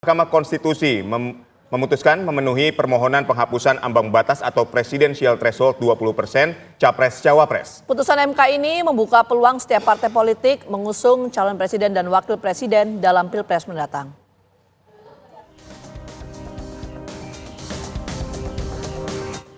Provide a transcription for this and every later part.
Mahkamah Konstitusi memutuskan memenuhi permohonan penghapusan ambang batas atau presidensial threshold 20% Capres-Cawapres. Putusan MK ini membuka peluang setiap partai politik mengusung calon presiden dan wakil presiden dalam Pilpres mendatang.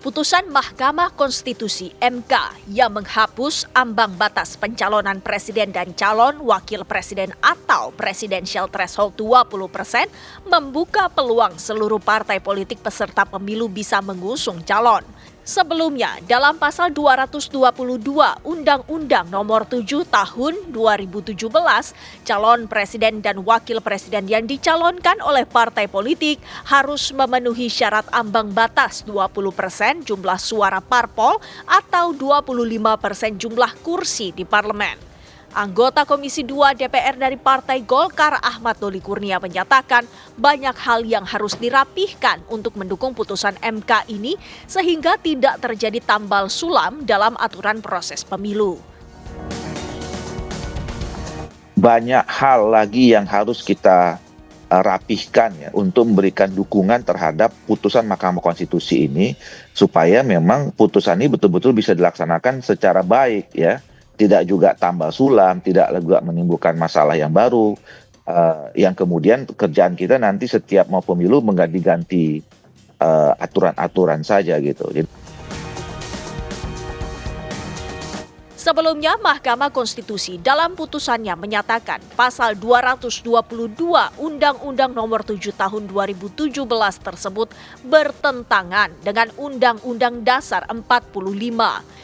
Putusan Mahkamah Konstitusi (MK) yang menghapus ambang batas pencalonan presiden dan calon wakil presiden atau presidensial threshold 20% membuka peluang seluruh partai politik peserta pemilu bisa mengusung calon. Sebelumnya, dalam pasal 222 Undang-Undang Nomor 7 Tahun 2017, calon presiden dan wakil presiden yang dicalonkan oleh partai politik harus memenuhi syarat ambang batas 20% jumlah suara parpol atau 25% jumlah kursi di parlemen. Anggota Komisi 2 DPR dari Partai Golkar Ahmad Doli Kurnia menyatakan banyak hal yang harus dirapihkan untuk mendukung putusan MK ini sehingga tidak terjadi tambal sulam dalam aturan proses pemilu. Banyak hal lagi yang harus kita rapihkan ya untuk memberikan dukungan terhadap putusan Mahkamah Konstitusi ini supaya memang putusan ini betul-betul bisa dilaksanakan secara baik ya. Tidak juga tambal sulam, tidak juga menimbulkan masalah yang baru, yang kemudian kerjaan kita nanti setiap mau pemilu mengganti-ganti aturan-aturan saja gitu. Sebelumnya, Mahkamah Konstitusi dalam putusannya menyatakan pasal 222 Undang-Undang Nomor 7 Tahun 2017 tersebut bertentangan dengan Undang-Undang Dasar 45.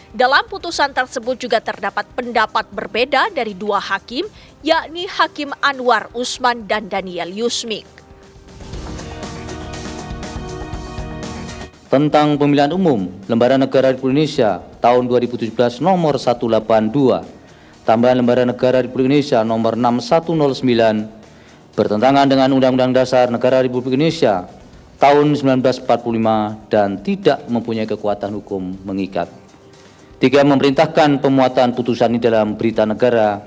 Dalam putusan tersebut juga terdapat pendapat berbeda dari dua hakim, yakni Hakim Anwar Usman dan Daniel Yusmik. Tentang Pemilihan Umum Lembaran Negara Republik Indonesia tahun 2017 nomor 182, tambahan Lembaran Negara Republik Indonesia nomor 6109, bertentangan dengan Undang-Undang Dasar Negara Republik Indonesia tahun 1945 dan tidak mempunyai kekuatan hukum mengikat. 3. Memerintahkan pemuatan putusan ini dalam Berita Negara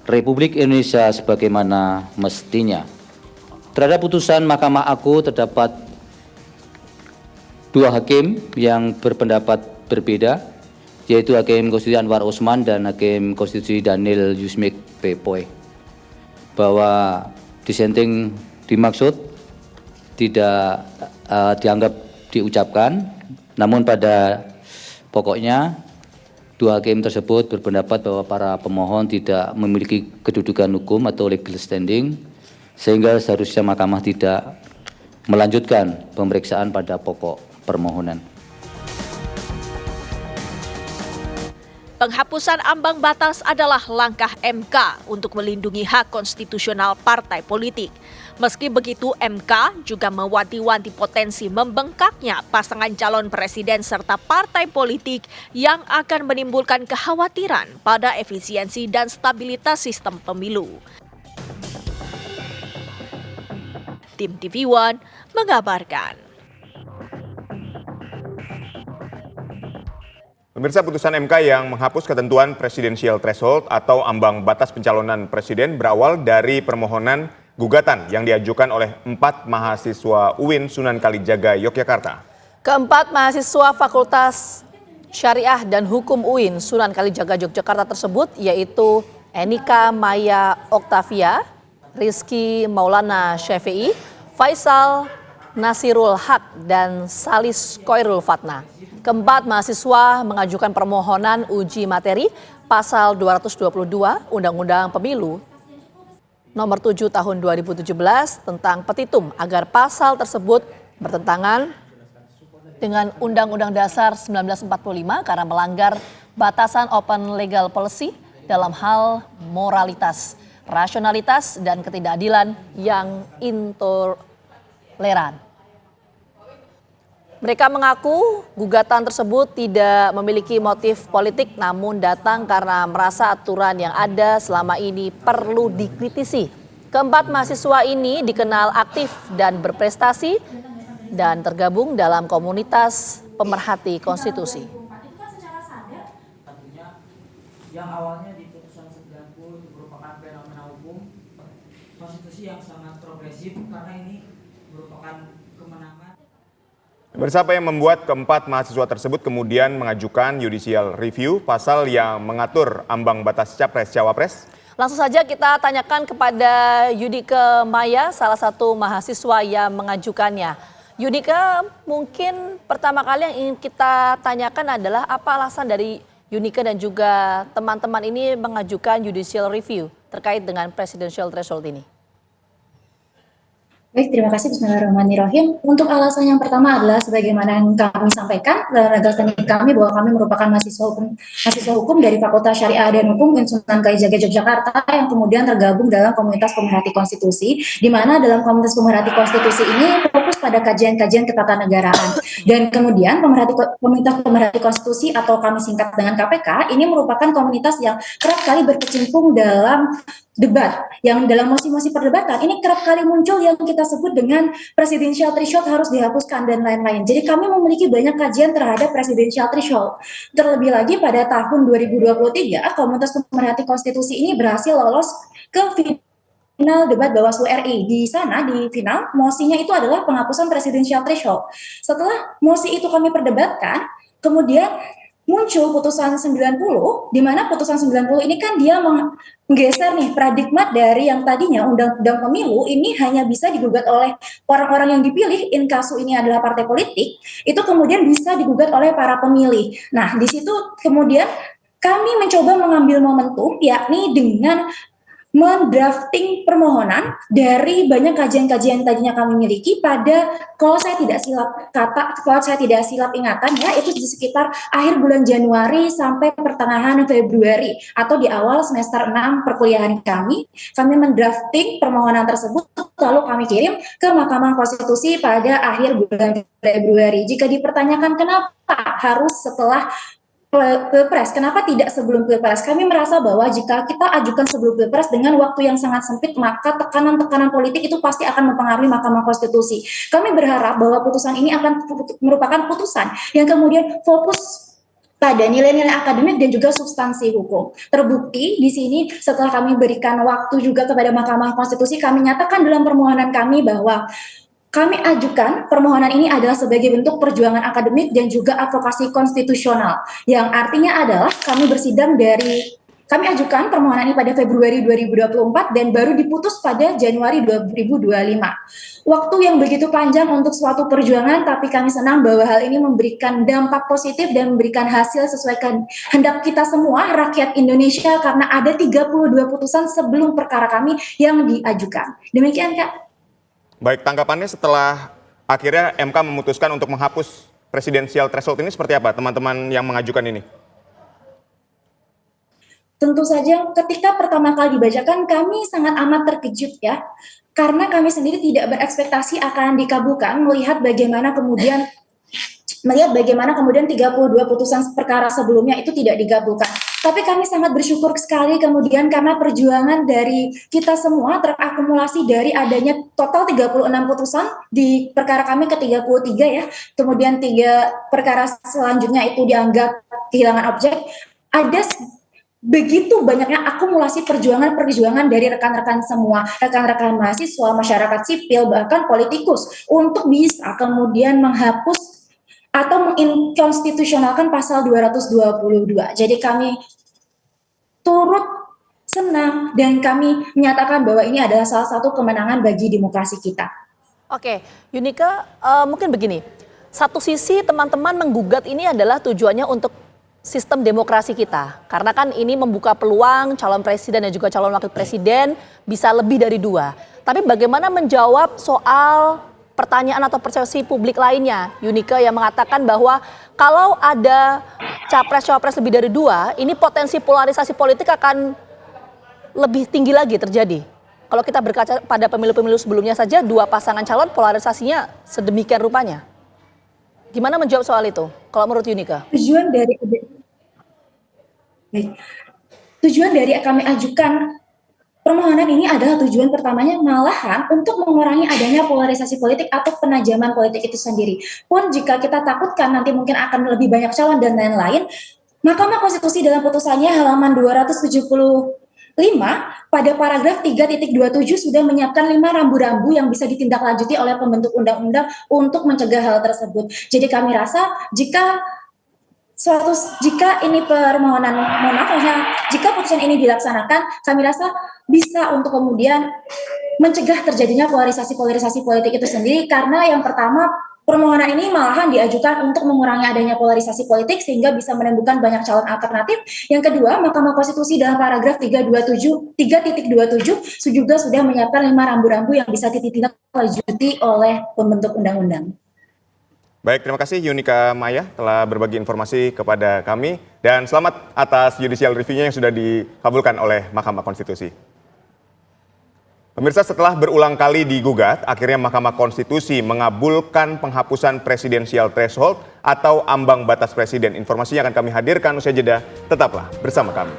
Republik Indonesia sebagaimana mestinya. Terhadap putusan Mahkamah Agung terdapat dua hakim yang berpendapat berbeda, yaitu Hakim Konstitusi Anwar Usman dan Hakim Konstitusi Daniel Yusmik P.Poe, bahwa dissenting dimaksud tidak dianggap diucapkan, namun pada pokoknya dua hakim tersebut berpendapat bahwa para pemohon tidak memiliki kedudukan hukum atau legal standing, sehingga seharusnya Mahkamah tidak melanjutkan pemeriksaan pada pokok permohonan. Penghapusan ambang batas adalah langkah MK untuk melindungi hak konstitusional partai politik. Meski begitu, MK juga mewanti-wanti potensi membengkaknya pasangan calon presiden serta partai politik yang akan menimbulkan kekhawatiran pada efisiensi dan stabilitas sistem pemilu. Tim TV One mengabarkan. Pemirsa, putusan MK yang menghapus ketentuan presidensial threshold atau ambang batas pencalonan presiden berawal dari permohonan gugatan yang diajukan oleh 4 mahasiswa UIN Sunan Kalijaga, Yogyakarta. Keempat mahasiswa Fakultas Syariah dan Hukum UIN Sunan Kalijaga, Yogyakarta tersebut yaitu Enika Maya Oktavia, Rizky Maulana Syafi'i, Faisal Nasirul Haq, dan Salis Koirul Fatna. Keempat mahasiswa mengajukan permohonan uji materi pasal 222 Undang-Undang Pemilu Nomor 7 Tahun 2017 tentang petitum agar pasal tersebut bertentangan dengan Undang-Undang Dasar 1945 karena melanggar batasan open legal policy dalam hal moralitas, rasionalitas, dan ketidakadilan yang intoleran. Mereka mengaku gugatan tersebut tidak memiliki motif politik namun datang karena merasa aturan yang ada selama ini perlu dikritisi. Keempat mahasiswa ini dikenal aktif dan berprestasi dan tergabung dalam komunitas pemerhati konstitusi. Yang awalnya di putusan 90 merupakan fenomena hukum konstitusi yang sangat progresif wajib karena ini merupakan kemenangan. Bersapa yang membuat keempat mahasiswa tersebut kemudian mengajukan judicial review pasal yang mengatur ambang batas capres-cawapres? Langsung saja kita tanyakan kepada Yudike Maya, salah satu mahasiswa yang mengajukannya. Yudike, mungkin pertama kali yang ingin kita tanyakan adalah apa alasan dari Yudike dan juga teman-teman ini mengajukan judicial review terkait dengan presidential threshold ini? Baik, terima kasih. Bismillahirrahmanirrahim. Untuk alasan yang pertama adalah sebagaimana yang kami sampaikan dalam redaksi kami bahwa kami merupakan mahasiswa hukum dari Fakultas Syariah dan Hukum Sunan Kalijaga Yogyakarta yang kemudian tergabung dalam komunitas pemerhati konstitusi, di mana dalam komunitas pemerhati konstitusi ini fokus pada kajian-kajian ketatanegaraan. Dan kemudian komunitas pemerhati konstitusi atau kami singkat dengan KPK ini merupakan komunitas yang kerap kali berkecimpung dalam debat, yang dalam mosi-mosi perdebatan ini kerap kali muncul yang kita sebut dengan presidential threshold harus dihapuskan dan lain-lain. Jadi kami memiliki banyak kajian terhadap presidential threshold. Terlebih lagi pada tahun 2023, komunitas pemerhati konstitusi ini berhasil lolos ke final debat Bawaslu RI. Di sana, di final, mosinya itu adalah penghapusan presidential threshold. Setelah mosi itu kami perdebatkan, kemudian muncul putusan 90, di mana putusan 90 ini kan dia menggeser nih paradigma dari yang tadinya undang-undang pemilu ini hanya bisa digugat oleh orang-orang yang dipilih, in kasu ini adalah partai politik, itu kemudian bisa digugat oleh para pemilih. Nah, di situ kemudian kami mencoba mengambil momentum, yakni dengan mendrafting permohonan dari banyak kajian-kajian yang tadinya kami miliki pada, kalau saya tidak silap ingatan ya, itu di sekitar akhir bulan Januari sampai pertengahan Februari atau di awal semester 6 perkuliahan kami mendrafting permohonan tersebut lalu kami kirim ke Mahkamah Konstitusi pada akhir bulan Februari. Jika dipertanyakan kenapa harus setelah Pilpres, kenapa tidak sebelum Pilpres? Kami merasa bahwa jika kita ajukan sebelum Pilpres dengan waktu yang sangat sempit, maka tekanan-tekanan politik itu pasti akan mempengaruhi Mahkamah Konstitusi. Kami berharap bahwa putusan ini akan merupakan putusan yang kemudian fokus pada nilai-nilai akademik dan juga substansi hukum. Terbukti di sini setelah kami berikan waktu juga kepada Mahkamah Konstitusi, kami nyatakan dalam permohonan kami bahwa kami ajukan permohonan ini adalah sebagai bentuk perjuangan akademik dan juga advokasi konstitusional, yang artinya adalah kami ajukan permohonan ini pada Februari 2024 dan baru diputus pada Januari 2025. Waktu yang begitu panjang untuk suatu perjuangan, tapi kami senang bahwa hal ini memberikan dampak positif dan memberikan hasil sesuai kehendak kita semua, rakyat Indonesia, karena ada 32 putusan sebelum perkara kami yang diajukan. Demikian, Kak. Baik, tanggapannya setelah akhirnya MK memutuskan untuk menghapus presidensial threshold ini seperti apa teman-teman yang mengajukan ini? Tentu saja ketika pertama kali dibacakan kami sangat amat terkejut ya. Karena kami sendiri tidak berekspektasi akan dikabulkan melihat bagaimana kemudian 32 putusan perkara sebelumnya itu tidak dikabulkan. Tapi kami sangat bersyukur sekali kemudian karena perjuangan dari kita semua terakumulasi dari adanya total 36 putusan di perkara kami ke-33 ya. Kemudian 3 perkara selanjutnya itu dianggap kehilangan objek. Ada begitu banyaknya akumulasi perjuangan dari rekan-rekan semua, rekan-rekan mahasiswa, masyarakat sipil, bahkan politikus untuk bisa kemudian menghapus atau menginkonstitusionalkan pasal 222. Jadi kami turut senang dan kami menyatakan bahwa ini adalah salah satu kemenangan bagi demokrasi kita. Oke, Yudike, mungkin begini, satu sisi teman-teman menggugat ini adalah tujuannya untuk sistem demokrasi kita. Karena kan ini membuka peluang calon presiden dan juga calon wakil presiden bisa lebih dari 2. Tapi bagaimana menjawab soal pertanyaan atau persepsi publik lainnya, Yudike, yang mengatakan bahwa kalau ada capres-cawapres lebih dari 2, ini potensi polarisasi politik akan lebih tinggi lagi terjadi. Kalau kita berkaca pada pemilu-pemilu sebelumnya saja, 2 pasangan calon polarisasinya sedemikian rupanya. Gimana menjawab soal itu, kalau menurut Yudike? Tujuan dari kami ajukan permohonan ini adalah tujuan pertamanya malahan untuk mengurangi adanya polarisasi politik atau penajaman politik itu sendiri. Pun jika kita takutkan nanti mungkin akan lebih banyak calon dan lain-lain, Mahkamah Konstitusi dalam putusannya halaman 270 pada paragraf 3.27 sudah menyiapkan 5 rambu-rambu yang bisa ditindaklanjuti oleh pembentuk undang-undang untuk mencegah hal tersebut. Jadi kami rasa jika ini permohonan, jika putusan ini dilaksanakan, kami rasa bisa untuk kemudian mencegah terjadinya polarisasi politik itu sendiri, karena yang pertama, permohonan ini malahan diajukan untuk mengurangi adanya polarisasi politik sehingga bisa menentukan banyak calon alternatif. Yang kedua, Mahkamah Konstitusi dalam paragraf 3.27 juga sudah menyiapkan 5 rambu-rambu yang bisa ditindaklanjuti oleh pembentuk undang-undang. Baik, terima kasih Yunika Maya telah berbagi informasi kepada kami dan selamat atas judicial review-nya yang sudah dikabulkan oleh Mahkamah Konstitusi. Pemirsa, setelah berulang kali digugat, akhirnya Mahkamah Konstitusi mengabulkan penghapusan presidensial threshold atau ambang batas presiden. Informasinya akan kami hadirkan usai jeda. Tetaplah bersama kami.